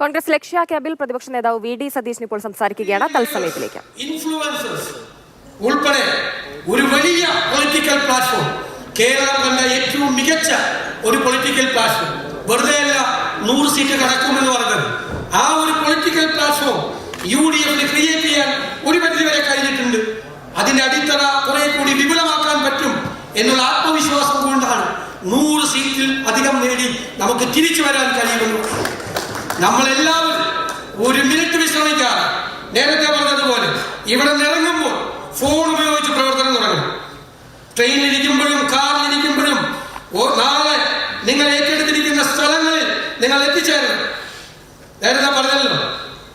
കോൺഗ്രസ് ലക്ഷ്യ ക്യാമ്പിൽ പ്രതിപക്ഷ നേതാവ് വി.ഡി. സതീശൻ ഇപ്പോൾ സംസാരിക്കുകയാണ്. തത്സമയത്തിലേക്ക്. ഇൻഫ്ലുവൻസേഴ്സ് ഉൾപ്പെടെ ഒരു വലിയ പൊളിറ്റിക്കൽ പ്ലാറ്റ്ഫോം, കേരളം കണ്ട ഏറ്റവും മികച്ച ഒരു പൊളിറ്റിക്കൽ പ്ലാറ്റ്ഫോം, വെറുതെയല്ല 100 സീറ്റ് കടക്കുമെന്ന് പറഞ്ഞത്. ആ ഒരു പൊളിറ്റിക്കൽ പ്ലാറ്റ്ഫോം UDF ക്രിയേറ്റ് ചെയ്യാൻ ഒരു പരിധിവരെ കഴിഞ്ഞിട്ടുണ്ട്. അതിന്റെ അടിത്തറ കുറെ കൂടി വിപുലമാക്കാൻ പറ്റും എന്നുള്ള ആത്മവിശ്വാസം കൊണ്ടാണ് 100 സീറ്റിൽ അധികം നേടി നമുക്ക് തിരിച്ചു വരാൻ കഴിയുമെന്ന്. നമ്മളെല്ലാവരും ഒരു മിനിറ്റ് വിശ്രമിക്കാറ്, നേരത്തെ പറഞ്ഞതുപോലെ ഇവിടെ ഇറങ്ങുമ്പോൾ ഫോൺ ഉപയോഗിച്ച് പ്രവർത്തനം തുടങ്ങണം. ട്രെയിനിലിരിക്കുമ്പോഴും കാറിലിരിക്കുമ്പോഴും നാളെ നിങ്ങൾ ഏറ്റെടുത്തിരിക്കുന്ന സ്ഥലങ്ങളിൽ നിങ്ങൾ എത്തിച്ചേരണം. നേരത്തെ പറഞ്ഞല്ലോ,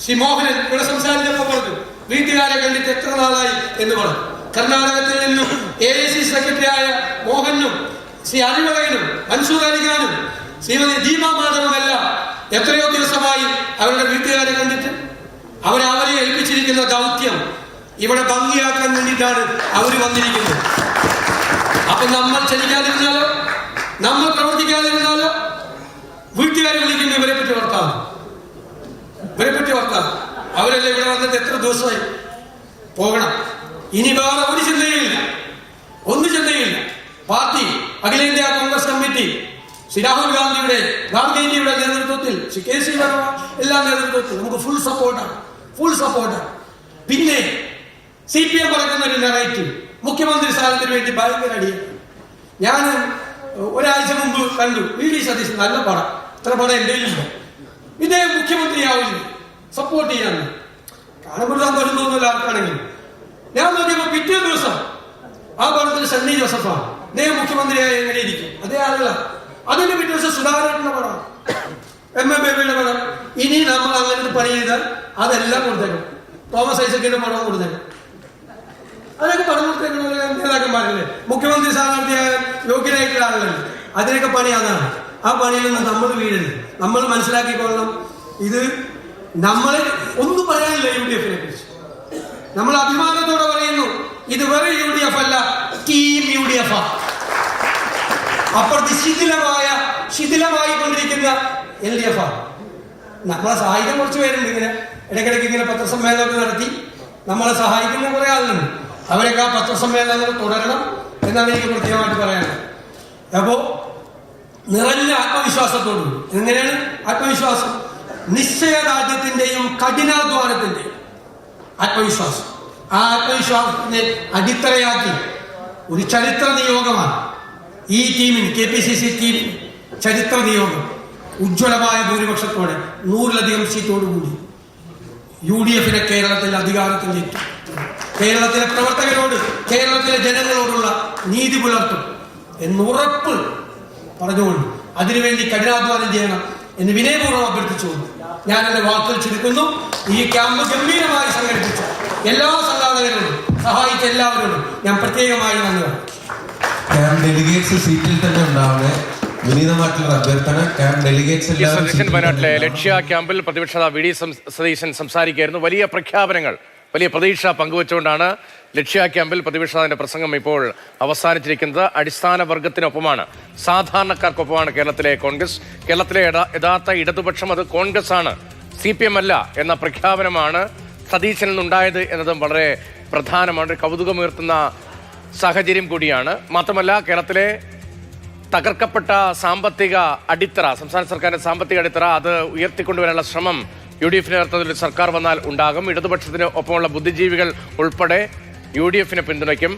ശ്രീ മോഹനൻ ഇവിടെ സംസാരിച്ചപ്പോൾ പറഞ്ഞു വീട്ടുകാരെ കണ്ടിട്ട് എത്ര നാളായി എന്ന് പറഞ്ഞു. കർണാടകത്തിൽ നിന്നും AIC സെക്രട്ടറി ആയ മോഹനും ശ്രീ അരിവകനും മൻസൂർ അലിഖാനും ശ്രീമതി ദീപ മാധവുമെല്ലാം എത്രയോ ദിവസമായി അവരുടെ വീട്ടുകാരെ കണ്ടിട്ട്. അവരെ ഏൽപ്പിച്ചിരിക്കുന്ന ദൗത്യം ഇവിടെ ഭംഗിയാക്കാൻ വേണ്ടിയിട്ടാണ് അവർ വന്നിരിക്കുന്നത്. അപ്പൊ നമ്മൾ ചലിക്കാതിരുന്നാലോ, നമ്മൾ പ്രവർത്തിക്കാതിരുന്നാലോ വീട്ടുകാരെ വിളിക്കുന്നു ഇവരെ പറ്റി വർത്താനം. അവരെല്ലാം ഇവിടെ വന്നിട്ട് എത്ര ദിവസമായി പോകണം. ഇനി വേറെ ഒരു ചിന്തയില്ല, ഒന്നും ചിന്തയില്ല. പാർട്ടി അഖിലേന്ത്യാ കോൺഗ്രസ് കമ്മിറ്റി ശ്രീ രാഹുൽ ഗാന്ധിയുടെ നേതൃത്വത്തിൽ, ശ്രീ KC വേണുഗോപാൽ എല്ലാ നേതൃത്വത്തിൽ നമുക്ക് ഫുൾ സപ്പോർട്ടാണ്. പിന്നെ CPM പറയുന്ന ഒരു നറേറ്റീവ് മുഖ്യമന്ത്രി സ്ഥാനത്തിന് വേണ്ടി ഭയങ്കര അടിയാണ്. ഞാൻ ഒരാഴ്ച മുമ്പ് കണ്ടു V.D. സതീശൻ നല്ല പടം, ഇത്ര പടം എൻ്റെ ഇല്ല. ഇദ്ദേഹം മുഖ്യമന്ത്രിയാവില്ല, സപ്പോർട്ട് ചെയ്യാന്ന് കാണുമ്പോൾ സന്തോഷം തോന്നുന്നില്ല ആർക്കാണെങ്കിലും. ഞാൻ നോക്കിയപ്പോ പിറ്റേ ദിവസം ആ പടത്തിൽ സണ്ണി ജോസഫാണ്. അദ്ദേഹം മുഖ്യമന്ത്രിയായി എങ്ങനെ ഇരിക്കും? അതേ ആളുകളാണ്. അതിന്റെ പിറ്റേ ദിവസം സുധാകരന്റെ പടം, MMBയുടെ പടം. ഇനി നമ്മൾ അങ്ങനെ പണി ചെയ്താൽ അതെല്ലാം കൊടുത്തേക്കും. തോമസ് ഐസക്കിന്റെ പടം കൊടുത്തേക്കും. അതിനൊക്കെ പണം കൊടുത്തേക്കുന്ന നേതാക്കന്മാരല്ലേ, മുഖ്യമന്ത്രി സ്ഥാനാർത്ഥിയായ യോഗ്യനായിട്ടുള്ള ആളുകളല്ലേ. അതിനൊക്കെ പണി അതാണ്. ആ പണിയിൽ നിന്ന് നമ്മൾ വീഴരുത്. നമ്മൾ മനസ്സിലാക്കിക്കൊള്ളണം, ഇത് നമ്മളെ ഒന്നും പറയാനില്ല UDF-നെ കുറിച്ച്. നമ്മൾ അഭിമാനത്തോടെ പറയുന്നു, ഇത് വെറും UDF അല്ല, ടീം UDF. അപ്പുറത്ത് ശിഥിലമായി കൊണ്ടിരിക്കുന്ന LDF. നമ്മളെ സഹായിക്കാൻ കുറച്ച് പേരുണ്ട്. ഇങ്ങനെ ഇടയ്ക്കിടയ്ക്ക് ഇങ്ങനെ പത്രസമ്മേളനമൊക്കെ നടത്തി നമ്മളെ സഹായിക്കുന്ന കുറെ ആളുകളുണ്ട്. അവരൊക്കെ ആ പത്രസമ്മേളനങ്ങൾ തുടരണം എന്നാണ് എനിക്ക് കൃത്യമായിട്ട് പറയാനുള്ളത്. അപ്പോ നിറഞ്ഞ ആത്മവിശ്വാസത്തോടും, എങ്ങനെയാണ് ആത്മവിശ്വാസം? നിശ്ചയദാർഢ്യത്തിന്റെയും കഠിനാധ്വാനത്തിന്റെയും ആത്മവിശ്വാസം. ആ ആത്മവിശ്വാസത്തിനെ അടിത്തറയാക്കി ഒരു ചരിത്ര നിയോഗമാണ് ഈ ടീമിന്, KPCC ടീമിന് ചരിത്ര നിയോഗം. ഉജ്ജ്വലമായ ഭൂരിപക്ഷത്തോടെ 100-ലധികം സീറ്റോടുകൂടി UDF-നെ കേരളത്തിൽ അധികാരത്തിലേക്ക്, കേരളത്തിലെ പ്രവർത്തകരോട്, കേരളത്തിലെ ജനങ്ങളോടുള്ള നീതി പുലർത്തും എന്നുറപ്പ് പറഞ്ഞുകൊണ്ട് അതിനുവേണ്ടി കഠിനാധ്വാനം ചെയ്യണം എന്ന് വിനയപൂർവ്വം അഭ്യർത്ഥിച്ചുകൊണ്ട് ഞാൻ എന്റെ വാക്കുകൾ ചുരുക്കുന്നു. ഈ ക്യാമ്പ് ഗംഭീരമായി സംഘടിപ്പിച്ച എല്ലാ സംഘാടകരോടും സഹായിച്ച എല്ലാവരോടും ഞാൻ പ്രത്യേകമായി നന്ദി പറയും. ക്യാമ്പ് ഡെലിഗേറ്റ്സ് സീറ്റിൽ തന്നെ ഉണ്ടാവണേ. വിനീതമായിട്ടുള്ള അഭ്യർത്ഥന. ക്യാമ്പ് ഡെലിഗേറ്റ്സ് വയനാട്ടിലെ ലക്ഷ്യ ക്യാമ്പിൽ പ്രതിപക്ഷ V.D. സതീശൻ സംസാരിക്കുകയായിരുന്നു. വലിയ പ്രഖ്യാപനങ്ങൾ, വലിയ പ്രതീക്ഷ പങ്കുവച്ചുകൊണ്ടാണ് ലക്ഷ്യ ക്യാമ്പിൽ പ്രതിപക്ഷത്തിന്റെ പ്രസംഗം ഇപ്പോൾ അവസാനിച്ചിരിക്കുന്നത്. അടിസ്ഥാന വർഗത്തിനൊപ്പമാണ്, സാധാരണക്കാർക്കൊപ്പമാണ് കേരളത്തിലെ കോൺഗ്രസ്. കേരളത്തിലെ യഥാർത്ഥ ഇടതുപക്ഷം അത് കോൺഗ്രസ് ആണ്, CPM അല്ല എന്ന പ്രഖ്യാപനമാണ് സതീശനിൽ നിന്നുണ്ടായത് എന്നതും വളരെ പ്രധാനമാണ്, കൗതുകമുയർത്തുന്ന സാഹചര്യം കൂടിയാണ്. മാത്രമല്ല, കേരളത്തിലെ തകർക്കപ്പെട്ട സാമ്പത്തിക അടിത്തറ, സംസ്ഥാന സർക്കാരിന്റെ സാമ്പത്തിക അടിത്തറ അത് ഉയർത്തിക്കൊണ്ടുവരാനുള്ള ശ്രമം UDF-ന്റെ നേതൃത്വത്തിൽ സർക്കാർ വന്നാൽ ഉണ്ടാകും. ഇടതുപക്ഷത്തിന് ഒപ്പമുള്ള ബുദ്ധിജീവികൾ ഉൾപ്പെടെ UDF-നെ പിന്തുണയ്ക്കും.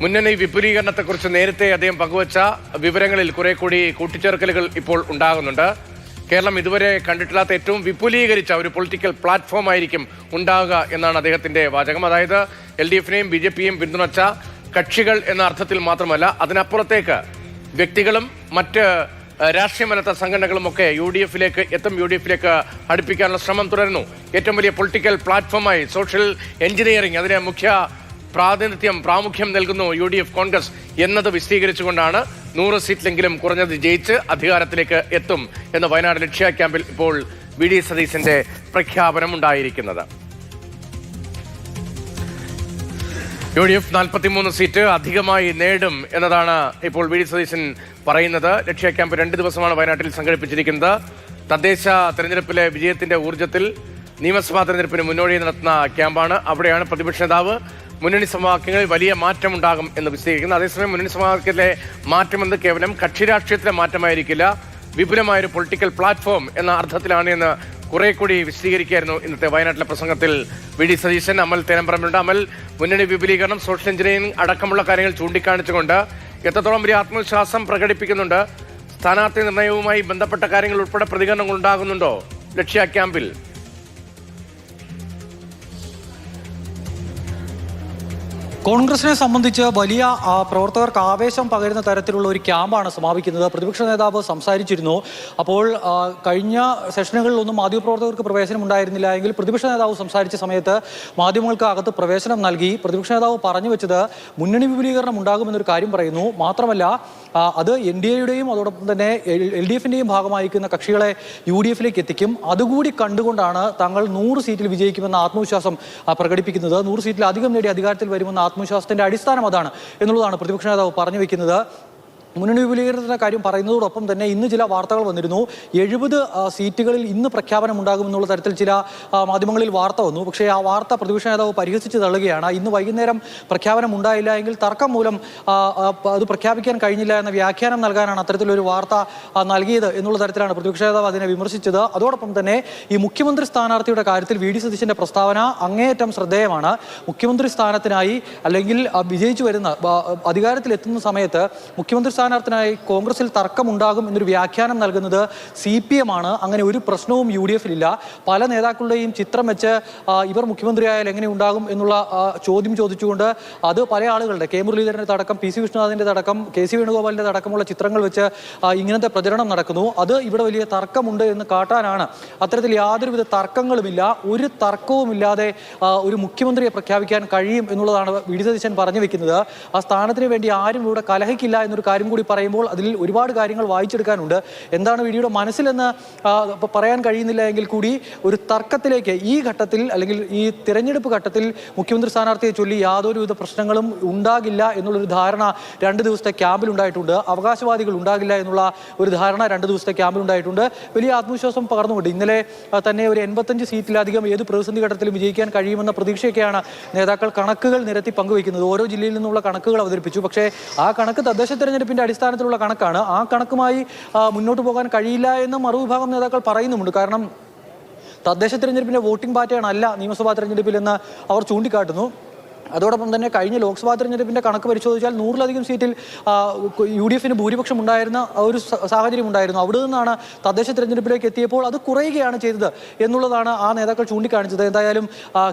മുന്നണി വിപുലീകരണത്തെക്കുറിച്ച് നേരത്തെ അദ്ദേഹം പങ്കുവച്ച വിവരങ്ങളിൽ കുറെ കൂടി കൂട്ടിച്ചേർക്കലുകൾ ഇപ്പോൾ ഉണ്ടാകുന്നുണ്ട്. കേരളം ഇതുവരെ കണ്ടിട്ടില്ലാത്ത ഏറ്റവും വിപുലീകരിച്ച ഒരു പൊളിറ്റിക്കൽ പ്ലാറ്റ്ഫോം ആയിരിക്കും ഉണ്ടാവുക എന്നാണ് അദ്ദേഹത്തിന്റെ വാചകം. അതായത് LDF-നെയും BJP-യെയും പിന്തുണച്ച കക്ഷികൾ എന്ന അർത്ഥത്തിൽ മാത്രമല്ല, അതിനപ്പുറത്തേക്ക് വ്യക്തികളും മറ്റ് രാഷ്ട്രീയമല്ലാത്ത സംഘടനകളും ഒക്കെ UDF-ലേക്ക് അടുപ്പിക്കാനുള്ള ശ്രമം തുടരുന്നു. ഏറ്റവും വലിയ പൊളിറ്റിക്കൽ പ്ലാറ്റ്ഫോമായി സോഷ്യൽ എഞ്ചിനീയറിംഗ്, അതിന് മുഖ്യ പ്രാമുഖ്യം നൽകുന്നു UDF കോൺഗ്രസ് എന്നത് വിശദീകരിച്ചുകൊണ്ടാണ് 100 സീറ്റിലെങ്കിലും കുറഞ്ഞത് ജയിച്ച് അധികാരത്തിലേക്ക് എത്തും എന്ന് വയനാട് ലക്ഷ്യ ക്യാമ്പിൽ ഇപ്പോൾ V.D. സതീശന്റെ പ്രഖ്യാപനം ഉണ്ടായിരിക്കുന്നത്. UDF 43 സീറ്റ് അധികമായി നേടും എന്നതാണ് ഇപ്പോൾ V.D. സതീശൻ പറയുന്നത്. ലക്ഷ്യ ക്യാമ്പ് 2 ദിവസമാണ് വയനാട്ടിൽ സംഘടിപ്പിച്ചിരിക്കുന്നത്. തദ്ദേശ തെരഞ്ഞെടുപ്പിലെ വിജയത്തിന്റെ ഊർജ്ജത്തിൽ നിയമസഭാ തെരഞ്ഞെടുപ്പിന് മുന്നോടി നടത്തുന്ന ക്യാമ്പാണ്. അവിടെയാണ് പ്രതിപക്ഷ നേതാവ് മുന്നണി സമവാക്യങ്ങളിൽ വലിയ മാറ്റമുണ്ടാകും എന്ന് വിശദീകരിക്കുന്നത്. അതേസമയം മുന്നണി സമവാക്യത്തിലെ മാറ്റമെന്ന് കേവലം കക്ഷി രാഷ്ട്രീയത്തിലെ മാറ്റമായിരിക്കില്ല, വിപുലമായൊരു പൊളിറ്റിക്കൽ പ്ലാറ്റ്ഫോം എന്ന അർത്ഥത്തിലാണ് എന്ന് കുറെ കൂടി വിശദീകരിക്കുകയായിരുന്നു ഇന്നത്തെ വയനാട്ടിലെ പ്രസംഗത്തിൽ വി.ഡി. സതീശൻ. അമൽ തേനമ്പറമ്പുണ്ട്. അമൽ, മുന്നണി വിപുലീകരണം, സോഷ്യൽ എഞ്ചിനീയറിംഗ് അടക്കമുള്ള കാര്യങ്ങൾ ചൂണ്ടിക്കാണിച്ചുകൊണ്ട് എത്രത്തോളം വലിയ ആത്മവിശ്വാസം പ്രകടിപ്പിക്കുന്നുണ്ട്? സ്ഥാനാർത്ഥി നിർണയവുമായി ബന്ധപ്പെട്ട കാര്യങ്ങൾ ഉൾപ്പെടെ പ്രതികരണങ്ങൾ ഉണ്ടാകുന്നുണ്ടോ ലക്ഷ്യ ക്യാമ്പിൽ? കോൺഗ്രസിനെ സംബന്ധിച്ച് വലിയ പ്രവർത്തകർക്ക് ആവേശം പകരുന്ന തരത്തിലുള്ള ഒരു ക്യാമ്പാണ് സമാപിക്കുന്നത്. പ്രതിപക്ഷ നേതാവ് സംസാരിച്ചിരുന്നു. അപ്പോൾ കഴിഞ്ഞ സെഷനുകളിലൊന്നും മാധ്യമപ്രവർത്തകർക്ക് പ്രവേശനം ഉണ്ടായിരുന്നില്ല എങ്കിൽ പ്രതിപക്ഷ നേതാവ് സംസാരിച്ച സമയത്ത് മാധ്യമങ്ങൾക്ക് അകത്ത് പ്രവേശനം നൽകി. പ്രതിപക്ഷ നേതാവ് പറഞ്ഞു വെച്ചത് മുന്നണി വിപുലീകരണം ഉണ്ടാകുമെന്നൊരു കാര്യം പറയുന്നു. മാത്രമല്ല അത് NDAയുടെയും അതോടൊപ്പം തന്നെ LDFിൻ്റെയും ഭാഗമായിരിക്കുന്ന കക്ഷികളെ UDFിലേക്ക് എത്തിക്കും. അതുകൂടി കണ്ടുകൊണ്ടാണ് തങ്ങൾ 100 സീറ്റിൽ വിജയിക്കുമെന്ന ആത്മവിശ്വാസം പ്രകടിപ്പിക്കുന്നത്. 100 സീറ്റിൽ അധികം നേടി അധികാരത്തിൽ വരുമെന്ന ആത്മവിശ്വാസത്തിന്റെ അടിസ്ഥാനം അതാണ് എന്നുള്ളതാണ് പ്രതിപക്ഷ നേതാവ് പറഞ്ഞു വെക്കുന്നത്. മുന്നണി വിപുലീകരണത്തിന്റെ കാര്യം പറയുന്നതോടൊപ്പം തന്നെ ഇന്ന് ചില വാർത്തകൾ വന്നിരുന്നു. 70 സീറ്റുകളിൽ ഇന്ന് പ്രഖ്യാപനം ഉണ്ടാകുമെന്നുള്ള തരത്തിൽ ചില മാധ്യമങ്ങളിൽ വാർത്ത വന്നു. പക്ഷേ ആ വാർത്ത പ്രതിപക്ഷ നേതാവ് പരിഹസിച്ച് തള്ളുകയാണ്. ഇന്ന് വൈകുന്നേരം പ്രഖ്യാപനം ഉണ്ടായില്ല എങ്കിൽ തർക്കം മൂലം അത് പ്രഖ്യാപിക്കാൻ കഴിഞ്ഞില്ല എന്ന വ്യാഖ്യാനം നൽകാനാണ് അത്തരത്തിലൊരു വാർത്ത നൽകിയത് എന്നുള്ള തരത്തിലാണ് പ്രതിപക്ഷ നേതാവ് അതിനെ വിമർശിച്ചത്. അതോടൊപ്പം തന്നെ ഈ മുഖ്യമന്ത്രി സ്ഥാനാർത്ഥിയുടെ കാര്യത്തിൽ വി.ഡി. സതീശന്റെ പ്രസ്താവന അങ്ങേയറ്റം ശ്രദ്ധേയമാണ്. മുഖ്യമന്ത്രി സ്ഥാനത്തിനായി അല്ലെങ്കിൽ വിജയിച്ചു വരുന്ന അധികാരത്തിലെത്തുന്ന സമയത്ത് മുഖ്യമന്ത്രി സ്ഥാനാർത്ഥിനായി കോൺഗ്രസിൽ തർക്കമുണ്ടാകും എന്നൊരു വ്യാഖ്യാനം നൽകുന്നത് CPM ആണ്. അങ്ങനെ ഒരു പ്രശ്നവും UDFിലില്ല. പല നേതാക്കളുടെയും ചിത്രം വെച്ച് ഇവർ മുഖ്യമന്ത്രിയായാൽ എങ്ങനെ ഉണ്ടാകും എന്നുള്ള ചോദ്യം ചോദിച്ചുകൊണ്ട് അത് പല ആളുകളുടെ കെ മുരളീധരൻ്റെ അടക്കം PC വിഷ്ണുനാഥിൻ്റെ അടക്കം KC വേണുഗോപാലിൻ്റെ അടക്കമുള്ള ചിത്രങ്ങൾ വെച്ച് ഇങ്ങനത്തെ പ്രചരണം നടക്കുന്നു. അത് ഇവിടെ വലിയ തർക്കമുണ്ട് എന്ന് കാട്ടാനാണ്. അത്തരത്തിൽ യാതൊരുവിധ തർക്കങ്ങളുമില്ല, ഒരു തർക്കവുമില്ലാതെ ഒരു മുഖ്യമന്ത്രിയെ പ്രഖ്യാപിക്കാൻ കഴിയും എന്നുള്ളതാണ് വി.ഡി. സതീശൻ പറഞ്ഞു വെക്കുന്നത്. ആ സ്ഥാനത്തിന് വേണ്ടി ആരും ഇവിടെ കലഹിക്കില്ല എന്നൊരു കാര്യം കൂടി പറയുമ്പോൾ അതിൽ ഒരുപാട് കാര്യങ്ങൾ വായിച്ചെടുക്കാനുണ്ട്. എന്താണ് വിഡിയുടെ മനസ്സിലെന്ന് പറയാൻ കഴിയുന്നില്ല എങ്കിൽ കൂടി ഒരു തർക്കത്തിലേക്ക് ഈ ഘട്ടത്തിൽ അല്ലെങ്കിൽ ഈ തിരഞ്ഞെടുപ്പ് ഘട്ടത്തിൽ മുഖ്യമന്ത്രി സ്ഥാനാർത്ഥിയെ ചൊല്ലി യാതൊരുവിധ പ്രശ്നങ്ങളും ഉണ്ടാകില്ല എന്നുള്ളൊരു ധാരണ 2 ദിവസത്തെ ക്യാമ്പിൽ ഉണ്ടായിട്ടുണ്ട്. അവകാശവാദികൾ ഉണ്ടാകില്ല എന്നുള്ള ഒരു ധാരണ 2 ദിവസത്തെ ക്യാമ്പിൽ ഉണ്ടായിട്ടുണ്ട്. വലിയ ആത്മവിശ്വാസം പകർന്നുകൊണ്ട് ഇന്നലെ തന്നെ ഒരു 85 സീറ്റിലധികം ഏത് പ്രതിസന്ധി ഘട്ടത്തിലും വിജയിക്കാൻ കഴിയുമെന്ന പ്രതീക്ഷയൊക്കെയാണ് നേതാക്കൾ കണക്കുകൾ നിരത്തി പങ്കുവയ്ക്കുന്നത്. ഓരോ ജില്ലയിൽ നിന്നുള്ള കണക്കുകൾ അവതരിപ്പിച്ചു. പക്ഷേ ആ കണക്ക് തദ്ദേശ തെരഞ്ഞെടുപ്പിന്റെ അടിസ്ഥാനത്തിലുള്ള കണക്കാണ്. ആ കണക്കുമായി മുന്നോട്ട് പോകാൻ കഴിയില്ല എന്ന് മറുവിഭാഗം നേതാക്കൾ പറയുന്നുമുണ്ട്. കാരണം തദ്ദേശ തെരഞ്ഞെടുപ്പിന്റെ വോട്ടിംഗ് പാറ്റേൺ അല്ല നിയമസഭാ തെരഞ്ഞെടുപ്പിൽ എന്ന് അവർ ചൂണ്ടിക്കാട്ടുന്നു. അതോടൊപ്പം തന്നെ കഴിഞ്ഞ ലോക്സഭാ തെരഞ്ഞെടുപ്പിന്റെ കണക്ക് പരിശോധിച്ചാൽ 100-ലധികം സീറ്റിൽ UDFിന് ഭൂരിപക്ഷം ഉണ്ടായിരുന്ന ഒരു സാഹചര്യം ഉണ്ടായിരുന്നു. അവിടെ നിന്നാണ് തദ്ദേശ തെരഞ്ഞെടുപ്പിലേക്ക് എത്തിയപ്പോൾ അത് കുറയുകയാണ് ചെയ്തത് എന്നുള്ളതാണ് ആ നേതാക്കൾ ചൂണ്ടിക്കാണിച്ചത്. എന്തായാലും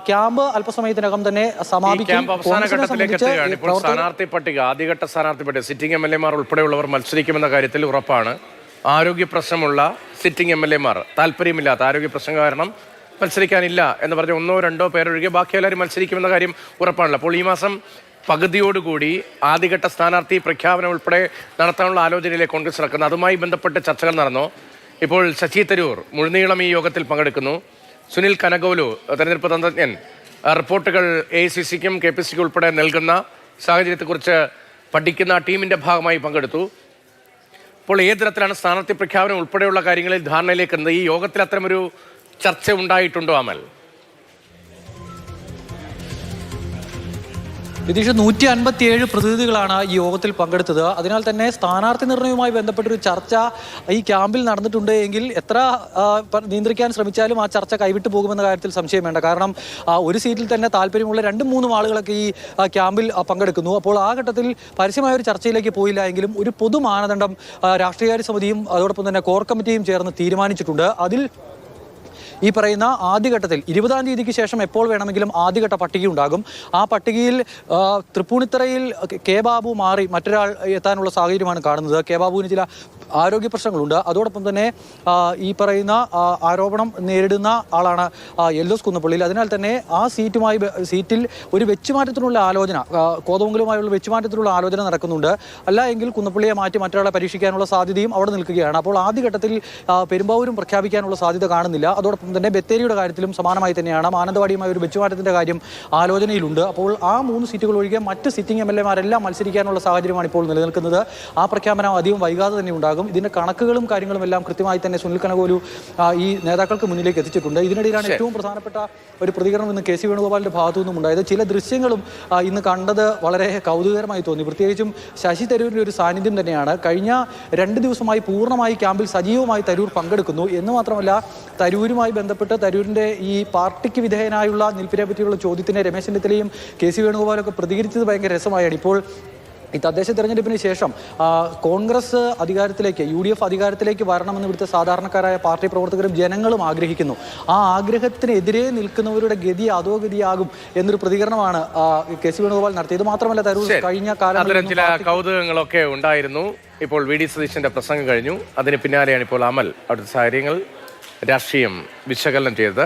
ക്യാമ്പ് അല്പസമയത്തിനകം തന്നെ സമാപിക്കും. സ്ഥാനാർത്ഥി പട്ടിക, ആദ്യഘട്ട സ്ഥാനാർത്ഥി പട്ടിക, സിറ്റിംഗ് MLA മാർ ഉൾപ്പെടെയുള്ളവർ മത്സരിക്കുമെന്ന കാര്യത്തിൽ ഉറപ്പാണ്. ആരോഗ്യ പ്രശ്നമുള്ള സിറ്റിംഗ് MLA മാർ, താല്പര്യമില്ലാത്ത ആരോഗ്യ പ്രശ്നം കാരണം മത്സരിക്കാനില്ല എന്ന് പറഞ്ഞ് 1-2 പേരൊഴികെ ബാക്കി എല്ലാവരും മത്സരിക്കുമെന്ന കാര്യം ഉറപ്പാണല്ലോ. അപ്പോൾ ഈ മാസം പകുതിയോടുകൂടി ആദ്യഘട്ട സ്ഥാനാർത്ഥി പ്രഖ്യാപനം ഉൾപ്പെടെ നടത്താനുള്ള ആലോചനയിലെ കോൺഗ്രസ് നടക്കുന്നത്. അതുമായി ബന്ധപ്പെട്ട് ചർച്ചകൾ നടന്നു. ഇപ്പോൾ ശശി തരൂർ മുഴുനീളം ഈ യോഗത്തിൽ പങ്കെടുക്കുന്നു. സുനിൽ കനകോലു, തെരഞ്ഞെടുപ്പ് തന്ത്രജ്ഞൻ, റിപ്പോർട്ടുകൾ AICCക്കും KPCക്കും ഉൾപ്പെടെ നൽകുന്ന സാഹചര്യത്തെക്കുറിച്ച് പഠിക്കുന്ന ടീമിൻ്റെ ഭാഗമായി പങ്കെടുത്തു. അപ്പോൾ ഏത് തരത്തിലാണ് സ്ഥാനാർത്ഥി പ്രഖ്യാപനം ഉൾപ്പെടെയുള്ള കാര്യങ്ങളിൽ ധാരണയിലേക്ക് ഈ യോഗത്തിൽ അത്തരമൊരു ചർച്ച ഉണ്ടായിട്ടുണ്ടോ അമൽ? നിതീഷ്, 157 പ്രതിനിധികളാണ് ഈ യോഗത്തിൽ പങ്കെടുത്തത്. അതിനാൽ തന്നെ സ്ഥാനാർത്ഥി നിർണയവുമായി ബന്ധപ്പെട്ടൊരു ചർച്ച ഈ ക്യാമ്പിൽ നടന്നിട്ടുണ്ട് എങ്കിൽ എത്ര നിയന്ത്രിക്കാൻ ശ്രമിച്ചാലും ആ ചർച്ച കൈവിട്ടു പോകുമെന്ന കാര്യത്തിൽ സംശയം വേണ്ട. കാരണം ഒരു സീറ്റിൽ തന്നെ താല്പര്യമുള്ള 2-3 ആളുകളൊക്കെ ഈ ക്യാമ്പിൽ പങ്കെടുക്കുന്നു. അപ്പോൾ ആ ഘട്ടത്തിൽ പരസ്യമായ ഒരു ചർച്ചയിലേക്ക് പോയില്ല എങ്കിലും ഒരു പൊതു മാനദണ്ഡം രാഷ്ട്രീയകാര്യ സമിതിയും അതോടൊപ്പം തന്നെ കോർ കമ്മിറ്റിയും ചേർന്ന് തീരുമാനിച്ചിട്ടുണ്ട്. അതിൽ ഈ പറയുന്ന ആദ്യഘട്ടത്തിൽ 20-ാം തീയതിക്ക് ശേഷം എപ്പോൾ വേണമെങ്കിലും ആദ്യഘട്ട പട്ടിക ഉണ്ടാകും. ആ പട്ടികയിൽ തൃപ്പൂണിത്തറയിൽ കെ ബാബു മാറി മറ്റൊരാൾ എത്താനുള്ള സാഹചര്യമാണ് കാണുന്നത്. കെ ബാബുവിന് ചില ആരോഗ്യ പ്രശ്നങ്ങളുണ്ട്. അതോടൊപ്പം തന്നെ ഈ പറയുന്ന ആരോപണം നേരിടുന്ന ആളാണ് എൽദോസ് കുന്നപ്പള്ളിയിൽ. അതിനാൽ തന്നെ ആ സീറ്റിൽ ഒരു വെച്ചുമാറ്റത്തിനുള്ള ആലോചന, കോതമംഗലവുമായുള്ള വെച്ചുമാറ്റത്തിലുള്ള ആലോചന നടക്കുന്നുണ്ട്. അല്ല എങ്കിൽ കുന്നപ്പള്ളിയെ മാറ്റി മറ്റൊരാളെ പരീക്ഷിക്കാനുള്ള സാധ്യതയും അവിടെ നിൽക്കുകയാണ്. അപ്പോൾ ആദ്യഘട്ടത്തിൽ പെരുമ്പാവൂരും പ്രഖ്യാപിക്കാനുള്ള സാധ്യത കാണുന്നില്ല. അതോടൊപ്പം തന്നെ ബത്തേരിയുടെ കാര്യത്തിലും സമാനമായി തന്നെയാണ്. മാനന്തവാടിയുമായി ഒരു വെച്ചുമാറ്റത്തിന്റെ കാര്യം ആലോചനയിലുണ്ട്. അപ്പോൾ ആ 3 സീറ്റുകൾ ഒഴികെ മറ്റ് സിറ്റിംഗ് MLA-മാരെല്ലാം മത്സരിക്കാനുള്ള സാഹചര്യമാണ് ഇപ്പോൾ നിലനിൽക്കുന്നത്. ആ പ്രഖ്യാപനം അധികം വൈകാതെ തന്നെ ഉണ്ടാകും. ഇതിന്റെ കണക്കുകളും കാര്യങ്ങളും എല്ലാം കൃത്യമായി തന്നെ സുനിൽ കനകോലു ഈ നേതാക്കൾക്ക് മുന്നിലേക്ക് എത്തിച്ചിട്ടുണ്ട്. ഇതിനിടയിലാണ് ഏറ്റവും പ്രധാനപ്പെട്ട ഒരു പ്രതികരണം ഇന്ന് KC വേണുഗോപാലിന്റെ ഭാഗത്തു നിന്നും ഉണ്ടായത്. ചില ദൃശ്യങ്ങളും ഇന്ന് കണ്ടത് വളരെ കൗതുകകരമായി തോന്നി. പ്രത്യേകിച്ചും ശശി തരൂരിന്റെ ഒരു സാന്നിധ്യം തന്നെയാണ്. കഴിഞ്ഞ 2 ദിവസമായി പൂർണ്ണമായി ക്യാമ്പിൽ സജീവമായി തരൂർ പങ്കെടുക്കുന്നു എന്ന് മാത്രമല്ല, തരൂരുമായി ബന്ധപ്പെട്ട് തരൂരിന്റെ ഈ പാർട്ടിക്ക് വിധേയനായുള്ള നിൽപ്പിനെ പറ്റിയുള്ള ചോദ്യത്തിന് രമേശ് ചെന്നിത്തലയും KC വേണുഗോപാലൊക്കെ പ്രതികരിച്ചത് ഭയങ്കര രസമായാണ്. ഇപ്പോൾ ഈ തദ്ദേശ തെരഞ്ഞെടുപ്പിന് ശേഷം കോൺഗ്രസ് അധികാരത്തിലേക്ക്, UDF അധികാരത്തിലേക്ക് വരണമെന്ന് ഇവിടുത്തെ സാധാരണക്കാരായ പാർട്ടി പ്രവർത്തകരും ജനങ്ങളും ആഗ്രഹിക്കുന്നു. ആ ആഗ്രഹത്തിനെതിരെ നിൽക്കുന്നവരുടെ ഗതി അധോഗതിയാകും എന്നൊരു പ്രതികരണമാണ് KC വേണുഗോപാൽ നടത്തിയത്. മാത്രമല്ല, തരൂർ കഴിഞ്ഞ കാലങ്ങളിൽ ചില കൗതുകങ്ങളൊക്കെ ഉണ്ടായിരുന്നു. ഇപ്പോൾ VD സതീശന്റെ പ്രസംഗം കഴിഞ്ഞു. അതിന് പിന്നാലെയാണ് ഇപ്പോൾ അമൽ അവിടുത്തെ കാര്യങ്ങൾ രാഷ്ട്രീയം വിശകലനം ചെയ്തത്.